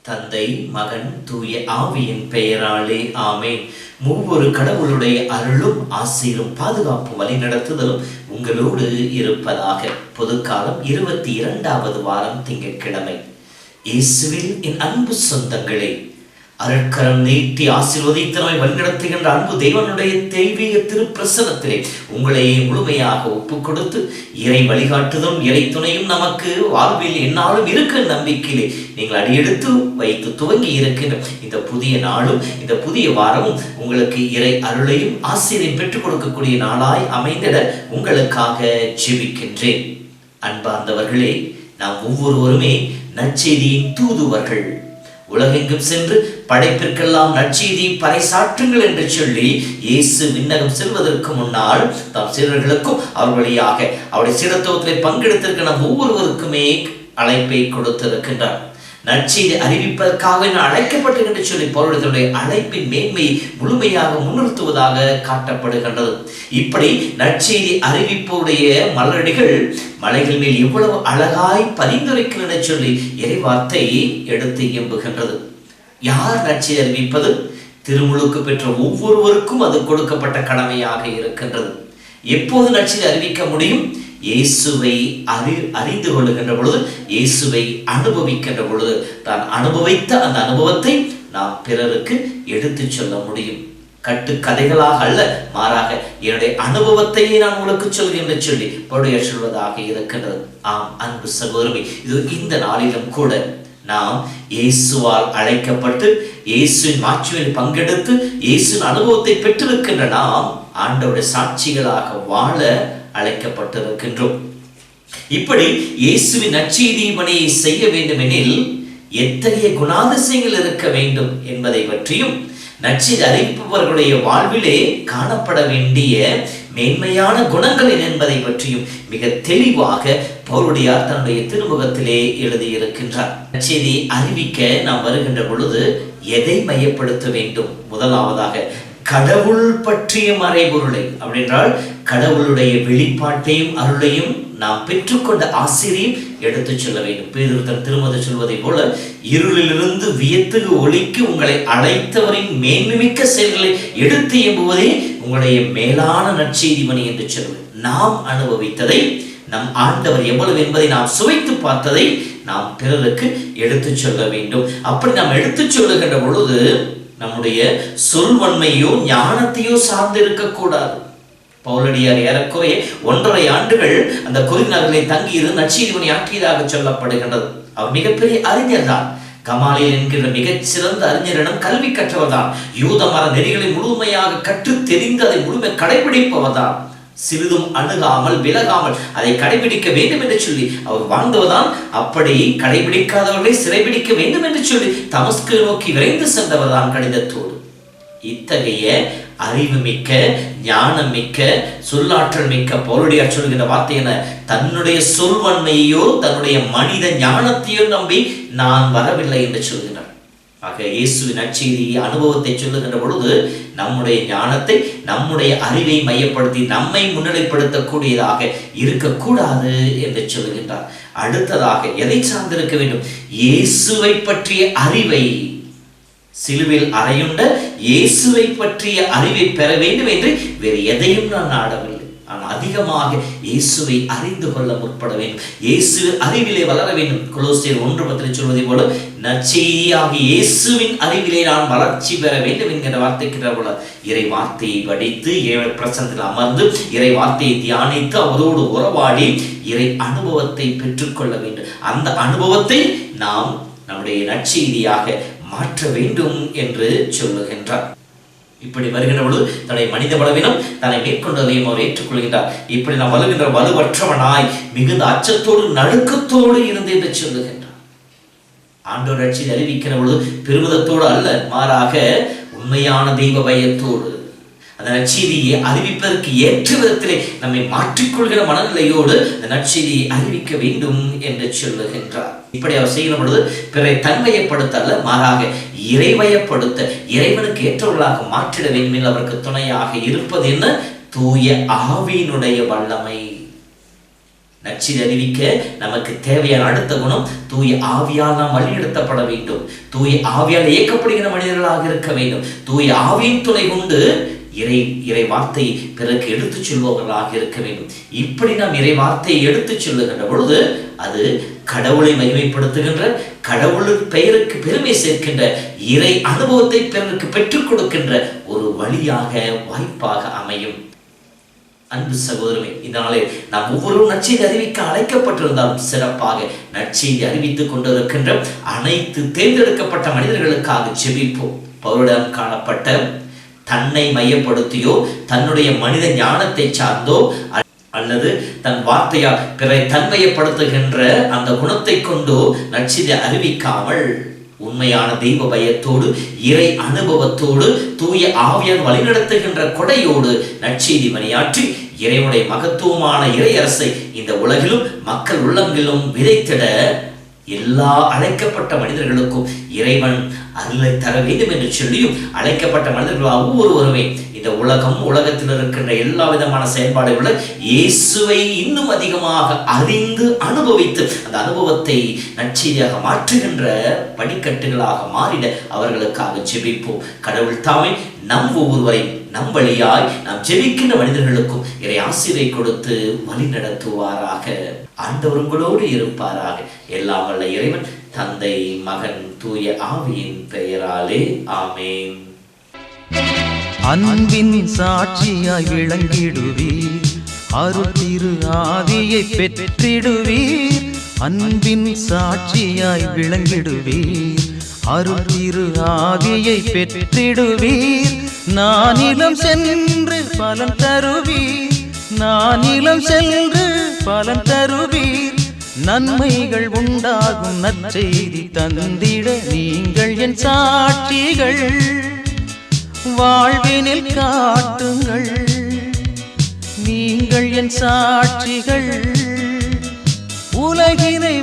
தந்தை, மகன், தூய ஆவியின் பெயராலே ஆமென். மூவொரு கடவுளுடைய அருளும் ஆசீரும் பாதுகாப்பும் வழிநடத்துதலும் உங்களோடு இருப்பதாக. பொதுக்காலம் 22வது வாரம் திங்கட்கிழமை. இயேசுவில் என் அன்பு சொந்தங்களே, அருட்கரம் நீட்டி ஆசீர்வதித்தனமை வழிநடத்துகின்ற அன்பு தேவனுடைய தெய்வீக திருப்பிரசனத்திலே உங்களை முழுமையாக ஒப்புக் கொடுத்து இறை வழிகாட்டுதலும் இறை துணையும் நமக்கு வாழ்வில் என்னாலும் இருக்க நம்பிக்கையிலே நீங்கள் அடியெடுத்து வைத்து துவங்கி இருக்கின்ற இந்த புதிய நாளும் இந்த புதிய வாரமும் உங்களுக்கு இறை அருளையும் ஆசீரையும் பெற்றுக் கொடுக்கக்கூடிய நாளாய் அமைந்திட உங்களுக்காக ஜெபிக்கின்றேன். அன்பார்ந்தவர்களே, நாம் ஒவ்வொருவருமே நற்செய்தியின் தூதுவர்கள். உலகெங்கும் சென்று படைப்பிற்கெல்லாம் நற்செய்தியை பறைசாற்றுங்கள் என்று சொல்லி இயேசு விண்ணகம் செல்வதற்கு முன்னால் தாம் சீடர்களுக்கும் அவர் வழியாக அவருடைய சீடத்துவத்திலே பங்கெடுத்திருக்கிற நம் ஒவ்வொருவருக்குமே அழைப்பை கொடுத்திருக்கின்றார். நற்செய்தி அறிவிப்பதற்காக அழைக்கப்பட்டது என்று சொல்லி பவுலுடைய அழைப்பின் மேன்மையை முழுமையாக முன்னிறுத்துவதாக காட்டப்படுகின்றது. இப்படி நற்செய்தி அறிவிப்புடைய மலரடிகள் மலைகள் மேல் எவ்வளவு அழகாய் பரிந்துரைக்கின்றன சொல்லி இறைவார்த்தை எடுத்து இயம்புகின்றது. யார் நற்செய்தி அறிவிப்பது? திருமுழுக்கு பெற்ற ஒவ்வொருவருக்கும் அது கொடுக்கப்பட்ட கடமையாக இருக்கின்றது. எப்போது நற்செய்தி அறிவிக்க முடியும்? இயேசுவை அறிந்து கொள்ளுகின்ற பொழுது, இயேசுவை அனுபவிக்கின்ற பொழுது, தான் அனுபவித்த அந்த அனுபவத்தை நாம் பிறருக்கு எடுத்து சொல்ல முடியும். கட்டுக்கதைகளாக அல்ல, மாறாக என்னுடைய அனுபவத்தையே நான் உங்களுக்கு சொல்கிறேன் என்று சொல்லி பவுல் சொல்வதாக இருக்கின்றது. ஆம் அன்பு சகோதரமே, இது இந்த நாளிலும் கூட நாம் இயேசுவால் அழைக்கப்பட்டு இயேசுவின் மாட்சியில் பங்கெடுத்து இயேசுவின் அனுபவத்தை பெற்றிருக்கின்ற நாம் ஆண்டவருடைய சாட்சிகளாக வாழ அழைக்கப்பட்டிருக்கின்றோம். இப்படி இயேசுவின் நற்செய்தி பணியை செய்ய வேண்டும் எனில் எத்தகைய குணாதிசயங்கள் இருக்க வேண்டும் என்பதை பற்றியும், நற்செய்தி அறிவிப்பவர்களுடைய வாழ்விலே காணப்பட வேண்டிய மேன்மையான குணங்கள் என்பதை பற்றியும் மிக தெளிவாக பவுலுடையார் தன்னுடைய திருமுகத்திலே எழுதியிருக்கின்றார். நற்செய்தி அறிவிக்க நாம் வருகின்ற பொழுது எதை மையப்படுத்த வேண்டும்? முதலாவதாக கடவுள் பற்றிய மறைபொருளை, அப்படின்றால் கடவுளுடைய வெளிப்பாட்டையும் அருளையும் நாம் பெற்றுக்கொண்ட ஆசிரியையும் எடுத்து சொல்ல வேண்டும். பேதுரு தன் திருமதி சொல்வதை போல, இருளிலிருந்து வியத்துக்கு ஒளிக்கு உங்களை அழைத்தவரின் மேன்மிக்க செயல்களை எடுத்து எம்புவதே உங்களுடைய மேலான நற்செய்தி மணி என்று சொல்வது. நாம் அனுபவித்ததை, நம் ஆண்டவர் எவ்வளவு என்பதை நாம் சுவைத்து பார்த்ததை நாம் பிறருக்கு எடுத்து சொல்ல வேண்டும். அப்படி நாம் எடுத்து சொல்லுகின்ற பொழுது நம்முடைய சொல்வன்மையோ ஞானத்தையோ சார்ந்து இருக்கக்கூடாது. பவுலடியார் ஏறக்குறைய 1.5 ஆண்டுகள் அந்த கொரிந்து நகரிலே தங்கியிருந்து நற்செய்தி பணி ஆற்றியதாக சொல்லப்படுகின்றது. அவர் மிகப்பெரிய அறிஞர் தான். கமாலியல் என்கிற மிகச் சிறந்த அறிஞரிடம் கல்வி கற்றவர் தான். யூத மர நெறிகளை முழுமையாக கற்று தெரிந்து அதை முழுமை கடைபிடிப்பவர் தான். சிறிதும் அணுகாமல் விலகாமல் அதை கடைபிடிக்க வேண்டும் என்று சொல்லி அவர் வாழ்ந்தவர்தான். அப்படி கடைபிடிக்காதவர்களை சிறைபிடிக்க வேண்டும் என்று சொல்லி தமஸ்கு நோக்கி விரைந்து சென்றவர் தான் கடிதத்தோடு. இத்தகைய அறிவு மிக்க, ஞானம் மிக்க, சொல்லாற்றல் மிக்க பவுலுடையார் சொல்கின்ற வார்த்தை என, தன்னுடைய சொல்வன்மையோ தன்னுடைய மனித ஞானத்தையோ நம்பி நான் வரவில்லை என்று சொல்கிறார். ஆக இயேசுவின் நற்செய்தி அனுபவத்தை சொல்லுகின்ற பொழுது நம்முடைய ஞானத்தை, நம்முடைய அறிவை மையப்படுத்தி நம்மை முன்னிலைப்படுத்தக்கூடியதாக இருக்கக்கூடாது என்று சொல்லுகின்றார். அடுத்ததாக எதை சார்ந்திருக்க வேண்டும்? இயேசுவை பற்றிய அறிவை, சிலுவையில் அறையுண்ட இயேசுவை பற்றிய அறிவை பெற வேண்டும் என்று வேறு எதையும் நான் நாடவில்லை. ஆனால் அதிகமாக இயேசுவை அறிந்து கொள்ள முற்பட வேண்டும். இயேசு அறிவிலே வளர வேண்டும். கொலோசியர் 1:10 சொல்வதை போல, நற்செய்தியாகிய இயேசுவின் அறிவிலே நான் வளர்ச்சி பெற வேண்டும் என்கிற வார்த்தைக்கிற போல இறை வார்த்தையை படித்து இறை பிரசன்னத்தில் அமர்ந்து இறை வார்த்தையை தியானித்து அவரோடு உறவாடி இறை அனுபவத்தை பெற்றுக்கொள்ள வேண்டும். அந்த அனுபவத்தை நாம் நம்முடைய நற்செய்தியாக மாற்ற வேண்டும் என்று சொல்லுகின்றார். இப்படி வருகின்ற பொழுது தன்னுடைய மனித பலவீனம் தன்னை மேற்கொண்டதையும் அவர் ஏற்றுக்கொள்கின்றார். இப்படி நாம் வருகின்ற வலுவற்றவனாய் மிகுந்த அச்சத்தோடு நடுக்கத்தோடு இருந்து என்று சொல்லுகின்றார். ஆண்டவர் நற்செய்தி அறிவிக்கிற பொழுது பெருமிதத்தோடு அல்ல, மாறாக உண்மையான தெய்வ பயத்தோடு, அந்த நற்செய்தியை அறிவிப்பதற்கு ஏற்ற விதத்திலே நம்மை மாற்றிக்கொள்கிற மனநிலையோடு அந்த நற்செய்தியை அறிவிக்க வேண்டும் என்று சொல்லுகின்றார். இப்படி அவர் செய்கிற பொழுது பிறரை தன்மையப்படுத்த அல்ல, மாறாக இறைவயப்படுத்த, இறைவனுக்கு ஏற்றவர்களாக மாற்றிட வேண்டும் என்று அவருக்கு துணையாக இருப்பது என்ன? தூய ஆவியினுடைய வல்லமை. நற்செய்தி அறிவிக்க நமக்கு தேவையான அடுத்த குணம், தூய ஆவியால் நாம் வழிநடத்தப்பட வேண்டும். தூய ஆவியால் இயக்கப்படுகிற மனிதர்களாக இருக்க வேண்டும். தூய ஆவியின் துணை கொண்டு இறை வார்த்தையை பிறருக்கு எடுத்துச் சொல்பவர்களாக இருக்க வேண்டும். இப்படி நாம் இறை வார்த்தையை எடுத்துச் சொல்லுகின்ற பொழுது அது கடவுளை மகிமைப்படுத்துகின்ற, கடவுள் பெயருக்கு பெருமை சேர்க்கின்ற, இறை அனுபவத்தை பிறருக்கு பெற்றுக் கொடுக்கின்ற ஒரு வழியாக, வாய்ப்பாக அமையும். அன்பு சகோதரமே, இதனாலே நாம் ஒவ்வொருவரும் நற்செய்தி அறிவிக்க அழைக்கப்பட்டிருந்தாலும் சிறப்பாக நற்செய்தி அறிவித்துக் கொண்டிருக்கின்ற அனைத்து தேர்ந்தெடுக்கப்பட்ட மனிதர்களுக்காக ஜெபிப்போம். பவுலிடம் காணப்பட்ட தன்னை மையப்படுத்தியோ, தன்னுடைய மனித ஞானத்தை சார்ந்தோ, அல்லது தன் வார்த்தையால் பிறரை தன்மையப்படுத்துகின்ற அந்த குணத்தை கொண்டோ நற்செய்தி அறிவிக்காமல் உண்மையான தெய்வ பயத்தோடு, இறை அனுபவத்தோடு, தூய ஆவியால் வழிநடத்துகின்ற கொடையோடு நற்செய்தி பணியாற்றி இறைவனுடைய மகத்துவமான இறை அரசை இந்த உலகிலும் மக்கள் உள்ளங்களிலும் விதைத்திட எல்லா அழைக்கப்பட்ட மனிதர்களுக்கும் இறைவன் அருளை தர வேண்டும் என்று சொல்லியும், அழைக்கப்பட்ட மனிதர்கள் ஒவ்வொருவருமே இந்த உலகத்தில் இருக்கின்ற எல்லா விதமான செயல்பாடுகளை இயேசுவை இன்னும் அதிகமாக அறிந்து அனுபவித்து அந்த அனுபவத்தை நற்செய்தியாக மாற்றுகின்ற படிக்கட்டுகளாக மாறிட அவர்களுக்காக ஜெபிப்போம். கடவுள் தாமே நம் ஒவ்வொருவரை நம் வழியாய் நாம் ஜெபிக்கின்ற மனிதர்களுக்கும் இறை ஆசீர்வாதத்தை கொடுத்து வழி நடத்துவாராக. ஆண்டவர் உங்களோடு இருப்பாராக. எல்லாம் வல்ல இறைவன் தந்தை, மகன், தூய ஆவியின் பெயராலே ஆமென். அன்பின் சாட்சியாய் விளங்கிடுவீர், அருள் திரு ஆவியை பெற்றிடுவீர். அன்பின் சாட்சியாய் விளங்கிடுவீர், அருள் திரு ஆவியை பெற்றிடுவீர். நானிலம் சென்று பலன் தருவீர், நானிலம் சென்று பலன் தருவீர். நன்மைகள் உண்டாகும் நற்செய்தி தந்திட நீங்கள் என் சாட்சிகள். வாழ்வினில் காட்டுங்கள், நீங்கள் என் சாட்சிகள். உலகினை